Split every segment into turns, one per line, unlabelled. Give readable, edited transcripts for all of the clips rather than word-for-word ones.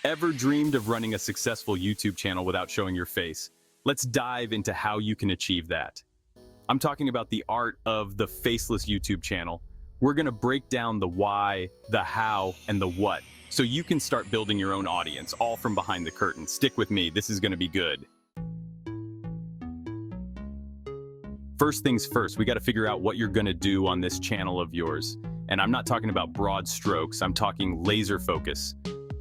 Ever dreamed of running a successful YouTube channel without showing your face? Let's dive into how you can achieve that. I'm talking about the art of the Faceless YouTube channel. We're gonna break down the why, the how, and the what, so you can start building your own audience, all from behind the curtain. Stick with me, this is gonna be good. First things first, we gotta figure out what you're gonna do on this channel of yours. And I'm not talking about broad strokes, I'm talking laser focus.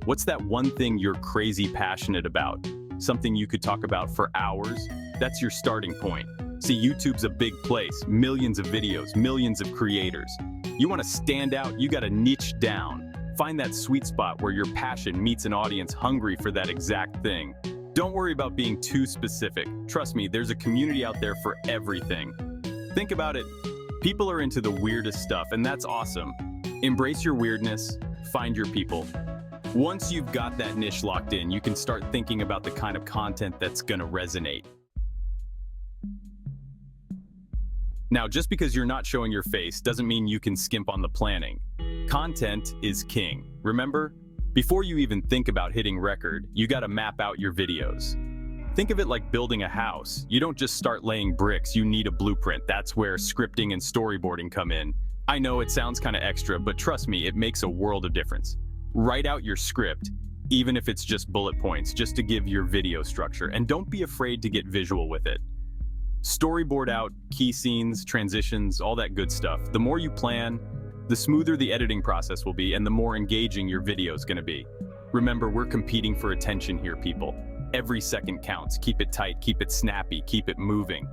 What's that one thing you're crazy passionate about? Something you could talk about for hours? That's your starting point. See, YouTube's a big place, millions of videos, millions of creators. You want to stand out, you gotta niche down. Find that sweet spot where your passion meets an audience hungry for that exact thing. Don't worry about being too specific. Trust me, there's a community out there for everything. Think about it, people are into the weirdest stuff, and that's awesome. Embrace your weirdness, find your people. Once you've got that niche locked in, you can start thinking about the kind of content that's gonna resonate. Now, just because you're not showing your face doesn't mean you can skimp on the planning. Content is king. Remember? Before you even think about hitting record, you gotta map out your videos. Think of it like building a house. You don't just start laying bricks, you need a blueprint. That's where scripting and storyboarding come in. I know it sounds kinda extra, but trust me, it makes a world of difference. Write out your script, even if it's just bullet points, just to give your video structure, and don't be afraid to get visual with it. Storyboard out key scenes, transitions, all that good stuff. The more you plan, the smoother the editing process will be and the more engaging your video is gonna be. Remember, we're competing for attention here, people. Every second counts. Keep it tight, keep it snappy, keep it moving.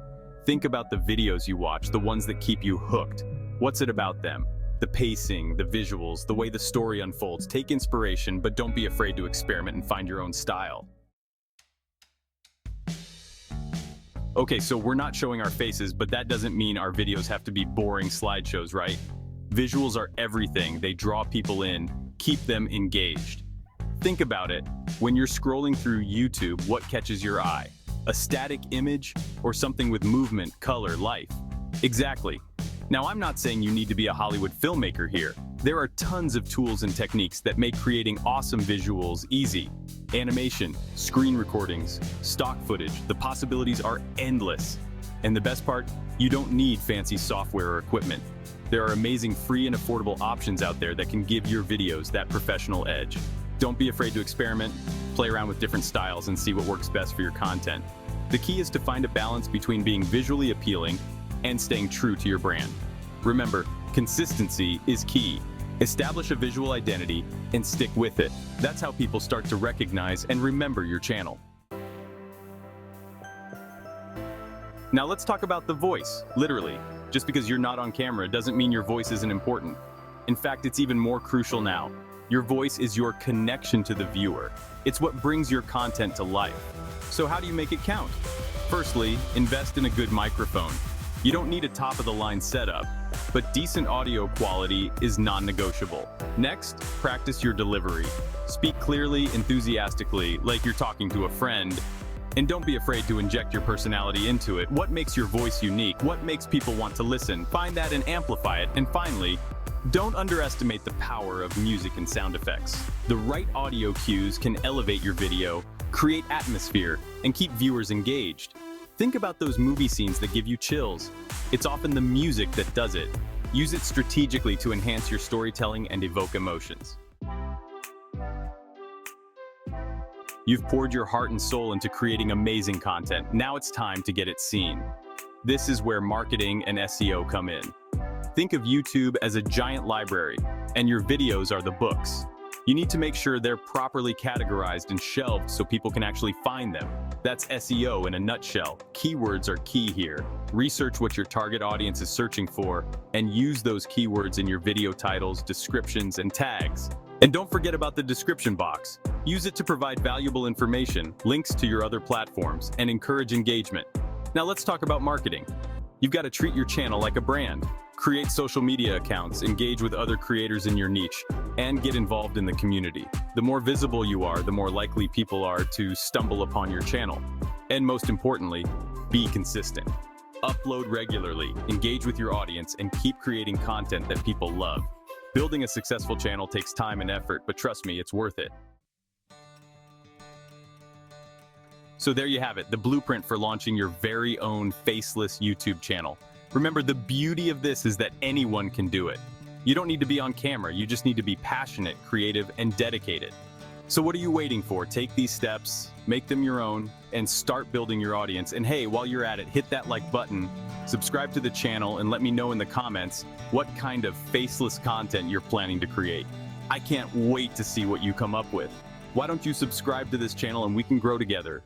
Think about the videos you watch, the ones that keep you hooked. What's it about them? The pacing, the visuals, the way the story unfolds. Take inspiration, but don't be afraid to experiment and find your own style. Okay, so we're not showing our faces, but that doesn't mean our videos have to be boring slideshows, right? Visuals are everything. They draw people in, keep them engaged. Think about it. When you're scrolling through YouTube, what catches your eye? A static image or something with movement, color, life? Exactly. Now, I'm not saying you need to be a Hollywood filmmaker here. There are tons of tools and techniques that make creating awesome visuals easy. Animation, screen recordings, stock footage, the possibilities are endless. And the best part, you don't need fancy software or equipment. There are amazing free and affordable options out there that can give your videos that professional edge. Don't be afraid to experiment, play around with different styles and see what works best for your content. The key is to find a balance between being visually appealing and staying true to your brand. Remember, consistency is key. Establish a visual identity and stick with it. That's how people start to recognize and remember your channel. Now let's talk about the voice, literally. Just because you're not on camera doesn't mean your voice isn't important. In fact, it's even more crucial now. Your voice is your connection to the viewer. It's what brings your content to life. So how do you make it count? Firstly, invest in a good microphone. You don't need a top-of-the-line setup, but decent audio quality is non-negotiable. Next, practice your delivery. Speak clearly, enthusiastically, like you're talking to a friend. And don't be afraid to inject your personality into it. What makes your voice unique? What makes people want to listen? Find that and amplify it. And finally, don't underestimate the power of music and sound effects. The right audio cues can elevate your video, create atmosphere, and keep viewers engaged. Think about those movie scenes that give you chills. It's often the music that does it. Use it strategically to enhance your storytelling and evoke emotions. You've poured your heart and soul into creating amazing content. Now it's time to get it seen. This is where marketing and SEO come in. Think of YouTube as a giant library, and your videos are the books. You need to make sure they're properly categorized and shelved so people can actually find them. That's SEO in a nutshell. Keywords are key here. Research what your target audience is searching for and use those keywords in your video titles, descriptions, and tags. And don't forget about the description box. Use it to provide valuable information, links to your other platforms, and encourage engagement. Now let's talk about marketing. You've got to treat your channel like a brand. Create social media accounts, engage with other creators in your niche, and get involved in the community. The more visible you are, the more likely people are to stumble upon your channel. And most importantly, be consistent. Upload regularly, engage with your audience, and keep creating content that people love. Building a successful channel takes time and effort, but trust me, it's worth it. So there you have it, the blueprint for launching your very own faceless YouTube channel. Remember, the beauty of this is that anyone can do it. You don't need to be on camera, you just need to be passionate, creative, and dedicated. So what are you waiting for? Take these steps, make them your own, and start building your audience. And hey, while you're at it, hit that like button, subscribe to the channel, and let me know in the comments what kind of faceless content you're planning to create. I can't wait to see what you come up with. Why don't you subscribe to this channel and we can grow together?